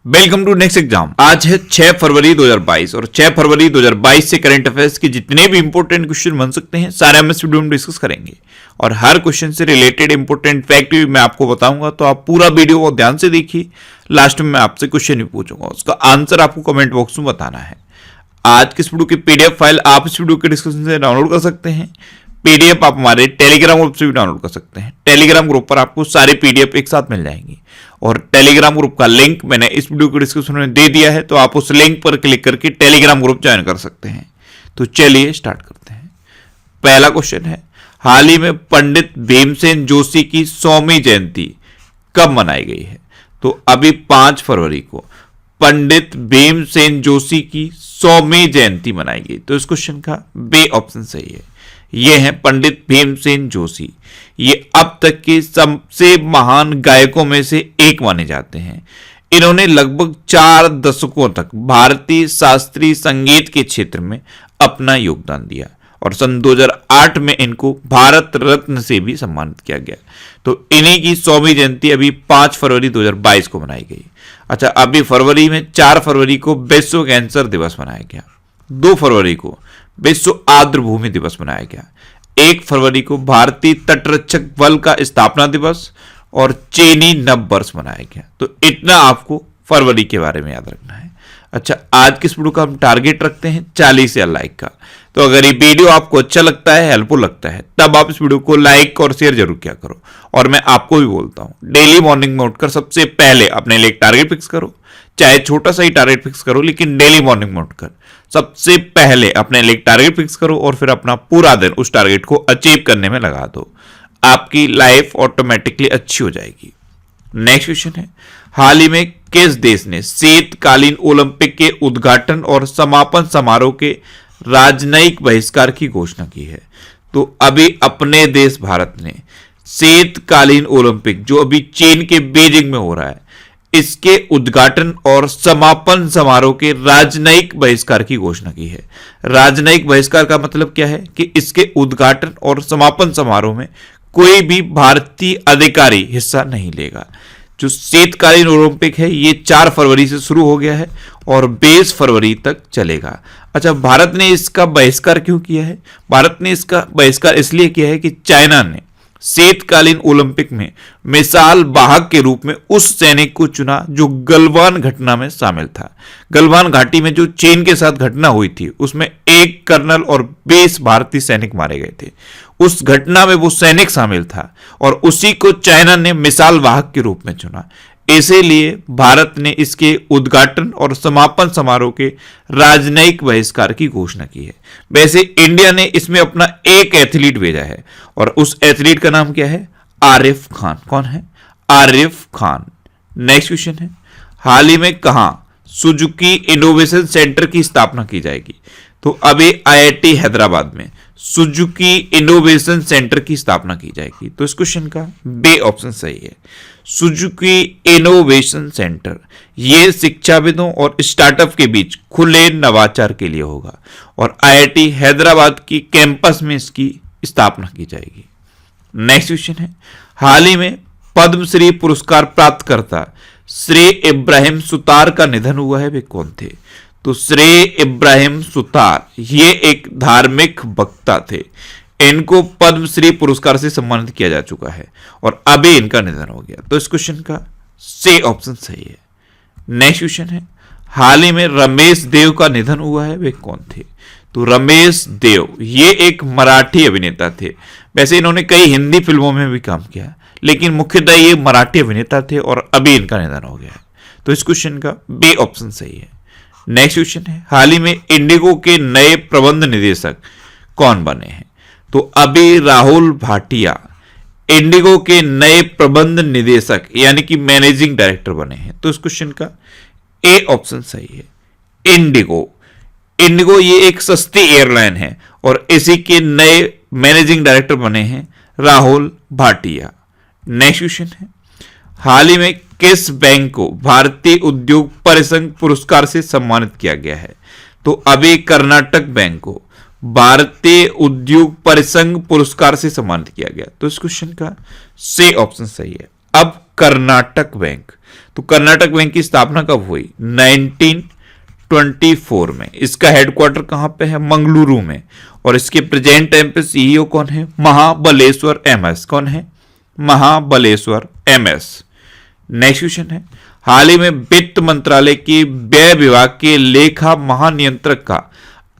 Welcome to next exam. आज है 6 फरवरी 2022 और 6 फरवरी 2022 से करंट अफेयर्स के जितने भी इंपॉर्टेंट क्वेश्चन बन सकते हैं सारे हम इस वीडियो में डिस्कस करेंगे और हर क्वेश्चन से रिलेटेड इंपॉर्टेंट फैक्ट भी मैं आपको बताऊंगा, तो आप पूरा वीडियो को ध्यान से देखिए। लास्ट में मैं आपसे क्वेश्चन भी पूछूंगा, उसका आंसर आपको कमेंट बॉक्स में बताना है। आज के इस वीडियो की पीडीएफ फाइल आप इस वीडियो के डिस्क्रिप्शन से डाउनलोड कर सकते हैं। पीडीएफ आप हमारे टेलीग्राम ग्रुप से भी डाउनलोड कर सकते हैं। टेलीग्राम ग्रुप पर आपको सारी पीडीएफ एक साथ मिल जाएंगी और टेलीग्राम ग्रुप का लिंक मैंने इस वीडियो के डिस्क्रिप्शन में दे दिया है, तो आप उस लिंक पर क्लिक करके टेलीग्राम ग्रुप ज्वाइन कर सकते हैं। तो चलिए स्टार्ट करते हैं। पहला क्वेश्चन है, हाल ही में पंडित भीमसेन जोशी की 100वीं जयंती कब मनाई गई है? तो अभी 5 फरवरी को पंडित भीमसेन जोशी की 100वीं जयंती मनाई गई। तो इस क्वेश्चन का बी ऑप्शन सही है। ये हैं पंडित भीमसेन जोशी। ये अब तक के सबसे महान गायकों में से एक माने जाते हैं। इन्होंने लगभग 4 दशकों तक भारतीय शास्त्रीय संगीत के क्षेत्र में अपना योगदान दिया और सन 2008 में इनको भारत रत्न से भी सम्मानित किया गया। तो इन्हीं की 100वीं जयंती अभी 5 फरवरी 2022 को मनाई गई। अच्छा, अभी फरवरी में 4 फरवरी को विश्व कैंसर दिवस मनाया गया, 2 फरवरी को विश्व आर्द्रभूमि दिवस मनाया गया, 1 फरवरी को भारतीय तटरक्षक बल का स्थापना दिवस और चीनी नव वर्ष मनाया गया। तो इतना आपको फरवरी के बारे में याद रखना है। अच्छा, आज के इस वीडियो का हम टारगेट रखते हैं 40,000 लाइक का। तो अगर ये वीडियो आपको अच्छा लगता है, हेल्पफुल लगता है, तब आप इस वीडियो को लाइक और शेयर जरूर किया करो। और मैं आपको भी बोलता हूं, डेली मॉर्निंग में उठकर सबसे पहले अपने लिए एक टारगेट फिक्स करो, चाहे छोटा सा ही टारगेट फिक्स करो, लेकिन डेली मॉर्निंग में उठकर सबसे पहले अपने लिए एक टारगेट फिक्स करो और फिर अपना पूरा दिन उस टारगेट को अचीव करने में लगा दो। आपकी लाइफ ऑटोमेटिकली अच्छी हो जाएगी। नेक्स्ट क्वेश्चन है, हाल ही में किस देश ने शीतकालीन ओलंपिक के उद्घाटन और समापन समारोह के राजनयिक बहिष्कार की घोषणा की है? तो अभी अपने देश भारत ने शीतकालीन ओलंपिक जो अभी चीन के बीजिंग में हो रहा है, इसके उद्घाटन और समापन समारोह के राजनयिक बहिष्कार की घोषणा की है। राजनयिक बहिष्कार का मतलब क्या है कि इसके उद्घाटन और समापन समारोह में कोई भी भारतीय अधिकारी हिस्सा नहीं लेगा। जो शीतकालीन ओलंपिक है ये 4 फरवरी से शुरू हो गया है और 20 फरवरी तक चलेगा। अच्छा, भारत ने इसका बहिष्कार क्यों किया है? भारत ने इसका बहिष्कार इसलिए किया है कि चाइना ने शीतकालीन ओलंपिक में मिसाल वाहक के रूप में उस सैनिक को चुना जो गलवान घटना में शामिल था। गलवान घाटी में जो चीन के साथ घटना हुई थी उसमें 1 कर्नल और 20 भारतीय सैनिक मारे गए थे। उस घटना में वो सैनिक शामिल था और उसी को चाइना ने मिसाल वाहक के रूप में चुना। इसीलिए भारत ने इसके उद्घाटन और समापन समारोह के राजनयिक बहिष्कार की घोषणा की है। वैसे इंडिया ने इसमें अपना एक एथलीट भेजा है और उस एथलीट का नाम क्या है? आरिफ खान। कौन है? आरिफ खान। नेक्स्ट क्वेश्चन है, हाल ही में कहां सुजुकी इनोवेशन सेंटर की स्थापना की जाएगी? तो अभी आईआईटी हैदराबाद में सुजुकी इनोवेशन सेंटर की स्थापना की जाएगी। तो इस क्वेश्चन का बी ऑप्शन सही है। सुजुकी इनोवेशन सेंटर ये शिक्षाविदों और स्टार्टअप के बीच खुले नवाचार के लिए होगा और आईआईटी हैदराबाद की कैंपस में इसकी स्थापना की जाएगी। नेक्स्ट क्वेश्चन है, हाल ही में पद्मश्री पुरस्कार प्राप्तकर्ता श्री इब्राहिम सुतार का निधन हुआ है। वे कौन थे? तो श्री इब्राहिम सुतार ये एक धार्मिक वक्ता थे। इनको पद्मश्री पुरस्कार से सम्मानित किया जा चुका है और अभी इनका निधन हो गया। तो इस क्वेश्चन का सी ऑप्शन सही है। नेक्स्ट क्वेश्चन है, हाल ही में रमेश देव का निधन हुआ है। वे कौन थे? तो रमेश देव ये एक मराठी अभिनेता थे। वैसे इन्होंने कई हिंदी फिल्मों में भी काम किया, लेकिन मुख्यतः ये मराठी अभिनेता थे और अभी इनका निधन हो गया है। तो इस क्वेश्चन का बी ऑप्शन सही है। नेक्स्ट क्वेश्चन है, हाल ही में इंडिगो के नए प्रबंध निदेशक कौन बने हैं? तो अभी राहुल भाटिया इंडिगो के नए प्रबंध निदेशक यानी कि मैनेजिंग डायरेक्टर बने हैं। तो इस क्वेश्चन का ए ऑप्शन सही है। इंडिगो ये एक सस्ती एयरलाइन है और इसी के नए मैनेजिंग डायरेक्टर बने हैं राहुल भाटिया। नेक्स्ट क्वेश्चन है, हाल ही में किस बैंक को भारतीय उद्योग परिसंघ पुरस्कार से सम्मानित किया गया है? तो अभी कर्नाटक बैंक को भारतीय उद्योग परिसंघ पुरस्कार से सम्मानित किया गया। तो इस क्वेश्चन का सी ऑप्शन सही है। अब कर्नाटक बैंक। तो कर्नाटक बैंक की स्थापना कब हुई? 1924 में। इसका हेडक्वार्टर कहां पे है? मंगलुरु में। और इसके प्रेजेंट टाइम पे सीईओ कौन है? महाबलेश्वर एमएस। कौन है? महाबलेश्वर एमएस। नेक्स्ट क्वेश्चन है, हाल ही में वित्त मंत्रालय के व्यय विभाग के लेखा महानियंत्रक का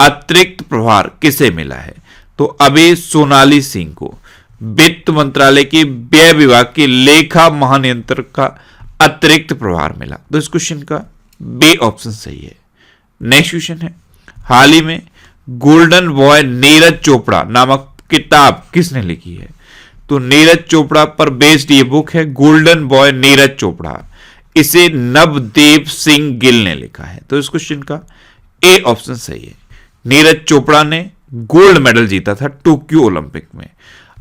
अतिरिक्त प्रभार किसे मिला है? तो अभी सोनाली सिंह को वित्त मंत्रालय के व्यय विभाग के लेखा महानियंत्रक का अतिरिक्त प्रभार मिला। तो इस क्वेश्चन का बी ऑप्शन सही है। नेक्स्ट क्वेश्चन है, हाल ही में गोल्डन बॉय नीरज चोपड़ा नामक किताब किसने लिखी है? तो नीरज चोपड़ा पर बेस्ड ये बुक है गोल्डन बॉय नीरज चोपड़ा। इसे नवदेव सिंह गिल ने लिखा है। तो इस क्वेश्चन का ए ऑप्शन सही है। नीरज चोपड़ा ने गोल्ड मेडल जीता था टोक्यो ओलंपिक में।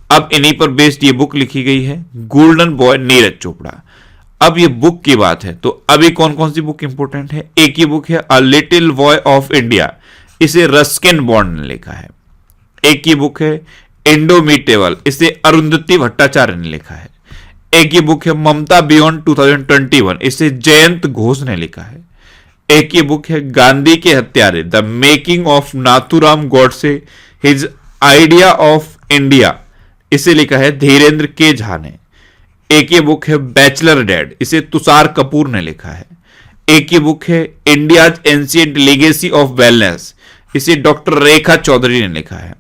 अब इन्हीं पर बेस्ड ये बुक लिखी गई है गोल्डन बॉय नीरज चोपड़ा। अब ये बुक की बात है तो अभी कौन कौन सी बुक इंपोर्टेंट है? एक ही बुक है a little boy of India, इसे रस्किन बॉन्ड ने लिखा है। एक ही बुक है इंडोमिटेबल, इसे अरुंधति भट्टाचार्य ने लिखा है। एक ही बुक है ममता बियॉन्ड 2021, इसे जयंत घोष ने लिखा है। एक ही बुक है गांधी के हत्यारे the making of Nathuram Godse his idea of India, इसे लिखा है धीरेन्द्र के झा ने। एक ही बुक है बैचलर डैड, इसे तुषार कपूर ने लिखा है। एक ही बुक है India's ancient legacy of wellness, इसे डॉक्टर रेखा चौधरी ने लिखा है।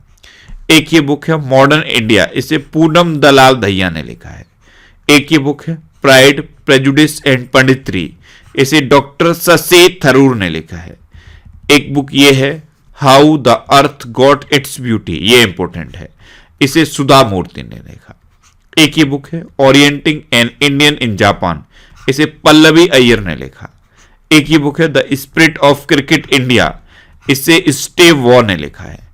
एक ही बुक है मॉडर्न इंडिया, इसे पूनम दलाल दहिया ने लिखा है। एक ही बुक है प्राइड प्रेजुडिस एंड पंडित्री, इसे डॉक्टर ससे थरूर ने लिखा है। एक बुक ये है how the earth got its beauty, ये इंपॉर्टेंट है, इसे सुधा मूर्ति ने लिखा। एक ही बुक है orienting an Indian in Japan, इसे पल्लवी अय्यर ने लिखा। एक ही बुक है the spirit of cricket India, इसे स्टीव वॉ ने लिखा है।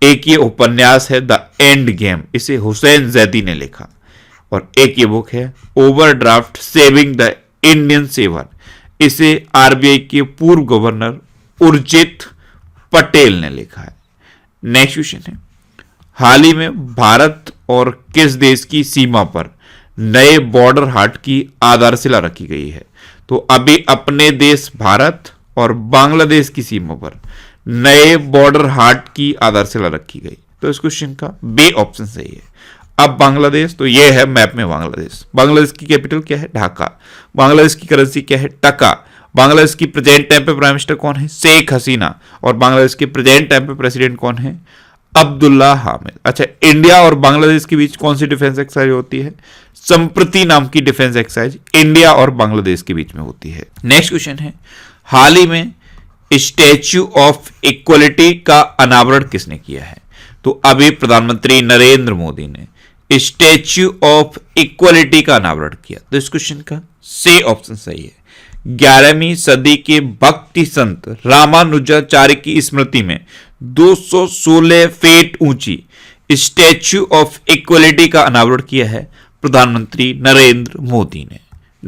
एक ये उपन्यास है द एंड गेम, इसे हुसैन जैदी ने लिखा। और एक ये बुक है overdraft saving the Indian saver, इसे आरबीआई के पूर्व गवर्नर उर्जित पटेल ने लिखा है। नेक्स्ट क्वेश्चन है, हाल ही में भारत और किस देश की सीमा पर नए बॉर्डर हाट की आधारशिला रखी गई है? तो अभी अपने देश भारत और बांग्लादेश की सीमा पर नए बॉर्डर हाट की आधारशिला रखी गई। तो इस क्वेश्चन का बी ऑप्शन सही है। अब बांग्लादेश, तो ये है मैप में बांग्लादेश। बांग्लादेश की कैपिटल क्या है? ढाका। बांग्लादेश की करेंसी क्या है? टका। बांग्लादेश की प्रेजेंट टाइम पे प्राइम मिनिस्टर कौन है? शेख हसीना। और बांग्लादेश के प्रेजेंट टाइम पे प्रेसिडेंट कौन है? अब्दुल्ला हामिद। अच्छा, इंडिया और बांग्लादेश के बीच कौन सी डिफेंस एक्सरसाइज होती है? संप्रति नाम की डिफेंस एक्सरसाइज इंडिया और बांग्लादेश के बीच में होती है। नेक्स्ट क्वेश्चन है, हाल ही में स्टैच्यू ऑफ इक्वलिटी का अनावरण किसने किया है? तो अभी प्रधानमंत्री नरेंद्र मोदी ने स्टैच्यू ऑफ इक्वलिटी का अनावरण किया। तो इस क्वेश्चन का सी ऑप्शन सही है। 11वीं सदी के भक्ति संत रामानुजाचार्य की स्मृति में 216 फीट ऊंची स्टैच्यू ऑफ इक्वलिटी का अनावरण किया है प्रधानमंत्री नरेंद्र मोदी ने।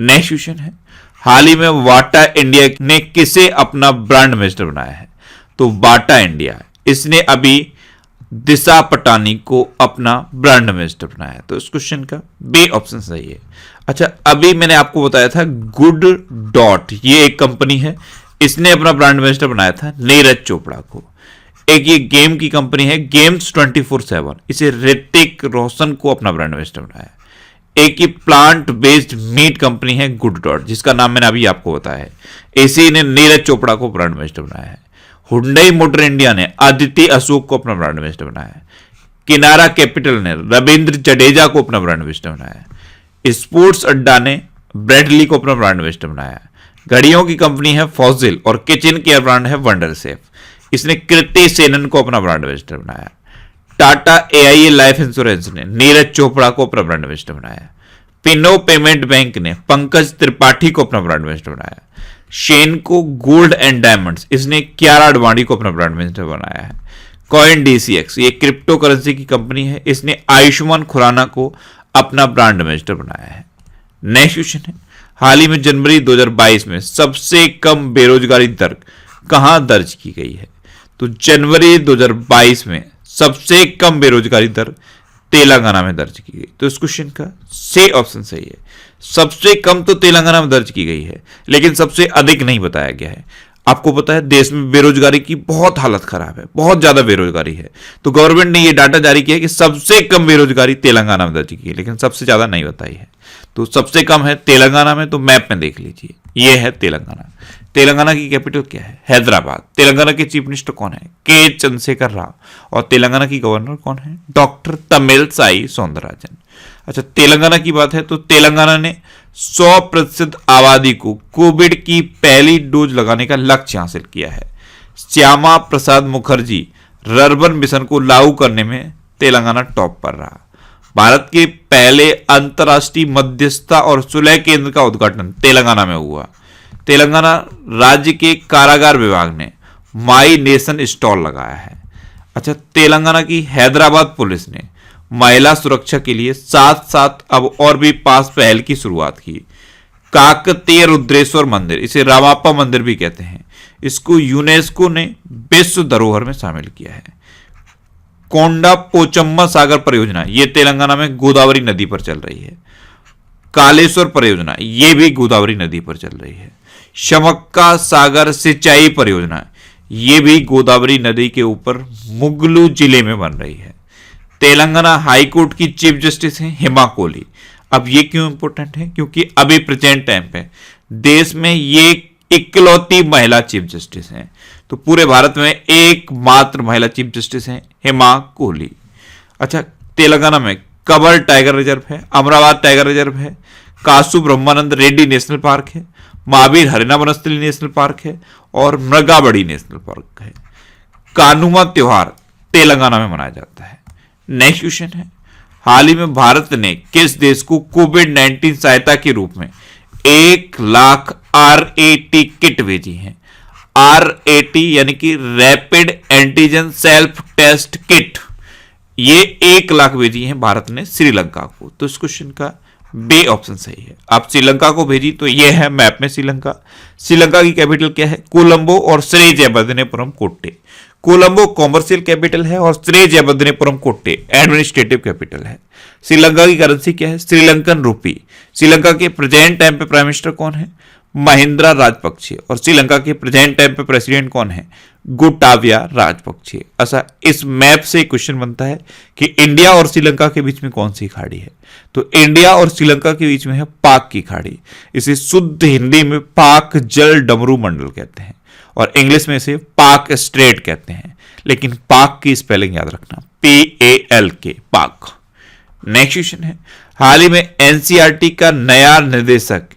नेक्स्ट क्वेश्चन है, हाल ही में वाटा इंडिया ने किसे अपना ब्रांड एम्बेसडर बनाया है? तो वाटा इंडिया, इसने अभी दिशा पटानी को अपना ब्रांड एम्बेसडर बनाया। तो इस क्वेश्चन का बी ऑप्शन सही है। अच्छा, अभी मैंने आपको बताया था गुड डॉट, ये एक कंपनी है, इसने अपना ब्रांड एम्बेसडर बनाया था नीरज चोपड़ा को। एक ये गेम की कंपनी है गेम्स 24/7, इसे ऋतिक रोशन को अपना ब्रांड एम्बेसडर बनाया। एक ही प्लांट बेस्ड मीट कंपनी है गुड डॉट, जिसका नाम मैंने अभी आपको बताया है, इसी ने नीरज चोपड़ा को ब्रांड एम्बेसडर बनाया है। हुंडई मोटर इंडिया ने आदित्य अशोक को अपना ब्रांड एम्बेसडर बनाया है। किनारा कैपिटल ने रविंद्र जडेजा को अपना ब्रांड एम्बेसडर बनाया है। स्पोर्ट्स अड्डा ने ब्रेडली को अपना ब्रांड एम्बेसडर बनाया है। घड़ियों की कंपनी है फॉजिल और किचन केयर ब्रांड है वंडर सेफ, इसने कृति सेनन को अपना ब्रांड एम्बेसडर बनाया। टाटा एआईए लाइफ इंश्योरेंस ने नीरज चोपड़ा को अपना ब्रांड एम्बेसडर बनाया। पिनो पेमेंट बैंक ने पंकज त्रिपाठी को अपना ब्रांड एम्बेसडर बनाया। शेनको गोल्ड एंड डायमंड्स, इसने कियारा अडवाणी को अपना ब्रांड एम्बेसडर बनाया है। कॉइन DCX, ये क्रिप्टो करेंसी की कंपनी है, इसने आयुष्मान खुराना को अपना ब्रांड एम्बेसडर बनाया है। नेक्स्ट क्वेश्चन है, हाल ही में जनवरी 2022 में सबसे कम बेरोजगारी दर कहां दर्ज की गई है? तो जनवरी 2022 में सबसे कम बेरोजगारी दर तेलंगाना में दर्ज की गई। तो इस क्वेश्चन का सी ऑप्शन सही है। सबसे कम तो तेलंगाना में दर्ज की गई है, लेकिन सबसे अधिक नहीं बताया गया है। आपको पता है देश में बेरोजगारी की बहुत हालत खराब है, बहुत ज्यादा बेरोजगारी है, तो गवर्नमेंट ने यह डाटा जारी किया कि सबसे कम बेरोजगारी तेलंगाना में दर्ज की है, लेकिन सबसे ज्यादा नहीं बताई है। तो सबसे कम है तेलंगाना में, तो मैप में देख लीजिए, यह है तेलंगाना। तेलंगाना की कैपिटल क्या है? हैदराबाद। तेलंगाना के चीफ मिनिस्टर कौन है? के चंद्रशेखर राव। और तेलंगाना की गवर्नर कौन है? डॉक्टर तमिलसाई सौंदरराजन। अच्छा, तेलंगाना की बात है तो तेलंगाना ने 100% आबादी को कोविड की पहली डोज लगाने का लक्ष्य हासिल किया है। श्यामा प्रसाद मुखर्जी रर्बन मिशन को लागू करने में तेलंगाना टॉप पर रहा। भारत के पहले अंतर्राष्ट्रीय मध्यस्थता और सुलह केंद्र का उद्घाटन तेलंगाना में हुआ। तेलंगाना राज्य के कारागार विभाग ने माई नेशन स्टॉल लगाया है। अच्छा, तेलंगाना की हैदराबाद पुलिस ने महिला सुरक्षा के लिए साथ साथ अब और भी 5 पहल की शुरुआत की। काकतीय रुद्रेश्वर मंदिर, इसे रामाप्पा मंदिर भी कहते हैं, इसको यूनेस्को ने विश्व धरोहर में शामिल किया है। कोंडा पोचम्मा सागर परियोजना, यह तेलंगाना में गोदावरी नदी पर चल रही है। कालेश्वर परियोजना, यह भी गोदावरी नदी पर चल रही है। शमक्का सागर सिंचाई परियोजना, यह भी गोदावरी नदी के ऊपर मुगलू जिले में बन रही है। तेलंगाना हाईकोर्ट की चीफ जस्टिस हैं हिमा कोहली। अब ये क्यों इंपॉर्टेंट है? क्योंकि अभी प्रेजेंट टाइम पे देश में ये इकलौती महिला चीफ जस्टिस हैं। तो पूरे भारत में एकमात्र महिला चीफ जस्टिस हैं हिमा कोहली। अच्छा, तेलंगाना में कबर टाइगर रिजर्व है, अमरावती टाइगर रिजर्व है, कासु ब्रह्मानंद रेड्डी नेशनल पार्क है, महावीर हरिना वनस्थली नेशनल पार्क है और मृगाबड़ी नेशनल पार्क है। कानुमा त्योहार तेलंगाना में मनाया जाता है। नेक्स्ट क्वेश्चन है, हाल ही में भारत ने किस देश को कोविड-19 सहायता के रूप में 1 लाख RAT किट भेजी है? RAT यानी कि rapid antigen self test kit, ये 1 लाख भेजी है भारत ने श्रीलंका को। तो इस क्वेश्चन का बी ऑप्शन सही है। आप श्रीलंका को भेजी तो यह है मैप में श्रीलंका। श्रीलंका की कैपिटल क्या है? कोलंबो और श्री जयवर्धनेपुरम कोट्टे। कोलंबो कॉमर्शियल कैपिटल है और श्री जयवर्धनेपुरम कोट्टे एडमिनिस्ट्रेटिव कैपिटल है। श्रीलंका की करेंसी क्या है? श्रीलंकन रूपी। श्रीलंका के प्रेजेंट टाइम पे प्राइम मिनिस्टर कौन है? महिंद्रा राजपक्षे। और श्रीलंका के प्रेजेंट टाइम पे प्रेसिडेंट कौन है? गोटाबिया राजपक्षे। अच्छा, इस मैप से क्वेश्चन बनता है कि इंडिया और श्रीलंका के बीच में कौन सी खाड़ी है? तो इंडिया और श्रीलंका के बीच में है पाक की खाड़ी। इसे शुद्ध हिंदी में पाक जल डमरू मंडल कहते हैं और इंग्लिश में इसे पाक स्ट्रेट कहते हैं, लेकिन पाक की स्पेलिंग याद रखना, PALK, पाक। नेक्स्ट क्वेश्चन है, हाल ही में NCERT का नया निर्देशक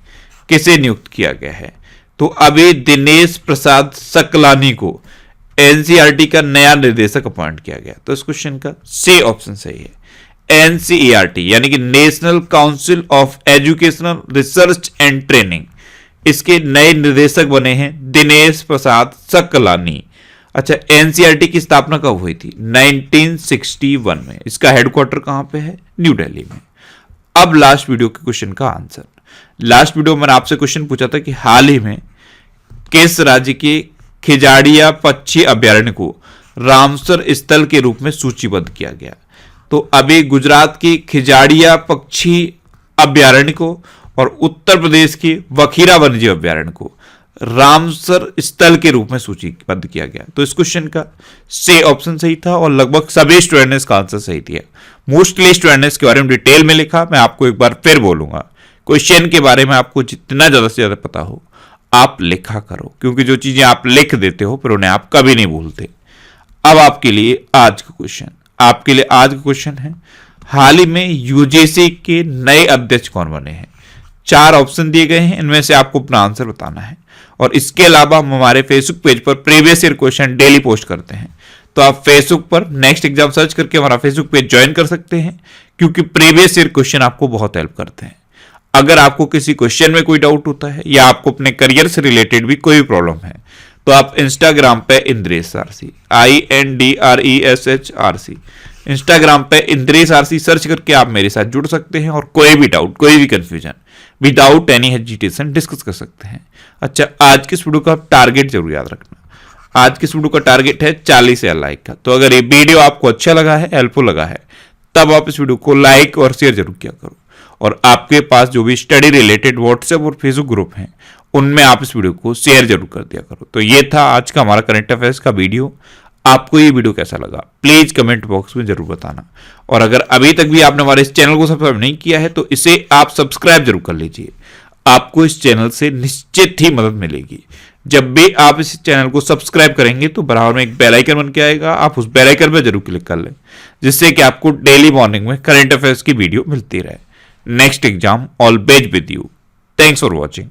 किसे नियुक्त किया गया है? तो अभी दिनेश प्रसाद सकलानी को NCERT का नया निर्देशक अपॉइंट किया गया। तो इस क्वेश्चन का सी ऑप्शन सही है। NCERT यानी कि national council of educational research and training, इसके नए निर्देशक बने हैं दिनेश प्रसाद सकलानी। अच्छा, NCERT की स्थापना कब हुई थी? 1961 में। इसका हेडक्वार्टर कहां पे है? न्यू दिल्ली में। अब लास्ट वीडियो के क्वेश्चन का आंसर। लास्ट वीडियो में मैंने आपसे क्वेश्चन पूछा था कि हाल ही में किस राज्य के खिजाड़िया पक्षी अभ्यारण्य को रामसर स्थल के रूप में सूचीबद्ध किया गया? तो अभी गुजरात की खिजाड़िया पक्षी अभ्यारण्य को और उत्तर प्रदेश के वखीरा वन्यजीव अभ्यारण्य को रामसर स्थल के रूप में सूचीबद्ध किया गया। तो इस क्वेश्चन का सी ऑप्शन सही था और लगभग सभी स्टूडेंट ने इसका आंसर सही दिया। मोस्टली स्टूडेंट ने इसके बारे में डिटेल में लिखा। मैं आपको एक बार फिर बोलूंगा, क्वेश्चन के बारे में आपको जितना ज्यादा से ज्यादा पता हो आप लिखा करो, क्योंकि जो चीजें आप लिख देते हो फिर उन्हें आप कभी नहीं भूलते। अब आपके लिए आज का क्वेश्चन है, हाल ही में यूजीसी के नए अध्यक्ष कौन बने हैं? 4 ऑप्शन दिए गए हैं, इनमें से आपको अपना आंसर बताना है। और इसके अलावा हम हमारे फेसबुक पेज पर previous year question daily post करते हैं, तो आप फेसबुक पर नेक्स्ट एग्जाम सर्च करके हमारा फेसबुक पेज ज्वाइन कर सकते हैं, क्योंकि प्रीवियस ईयर क्वेश्चन आपको बहुत हेल्प करते हैं। अगर आपको किसी क्वेश्चन में कोई डाउट होता है या आपको अपने करियर से रिलेटेड भी कोई प्रॉब्लम है, तो आप इंस्टाग्राम पे Indresh RC, INDRESH RC, Instagram पे इंद्रेश आरसी सर्च करके आप मेरे साथ जुड़ सकते हैं और कोई भी डाउट, कोई भी confusion without any hesitation discuss कर सकते हैं। अच्छा, आज की इस वीडियो का टारगेट जरूर याद रखना। आज की इस वीडियो का टारगेट है 40,000 लाइक का। तो अगर ये वीडियो आपको अच्छा लगा है, हेल्पफुल लगा है, तब आप इस वीडियो को लाइक और शेयर जरूर किया करो। और आपके पास जो भी स्टडी रिलेटेड व्हाट्सएप और फेसबुक ग्रुप हैं उनमें आप इस वीडियो को शेयर जरूर कर दिया करो। तो ये था आज का हमारा करंट अफेयर्स का वीडियो। आपको ये वीडियो कैसा लगा प्लीज कमेंट बॉक्स में जरूर बताना। और अगर अभी तक भी आपने हमारे इस चैनल को सब्सक्राइब नहीं किया है तो इसे आप सब्सक्राइब जरूर कर लीजिए। आपको इस चैनल से निश्चित ही मदद मिलेगी। जब भी आप इस चैनल को सब्सक्राइब करेंगे तो बराबर में एक बेल आइकन बन के आएगा, आप उस बेल आइकन पर जरूर क्लिक कर लें, जिससे कि आपको डेली मॉर्निंग में करंट अफेयर्स की वीडियो मिलती रहे। Next exam always with you. Thanks for watching.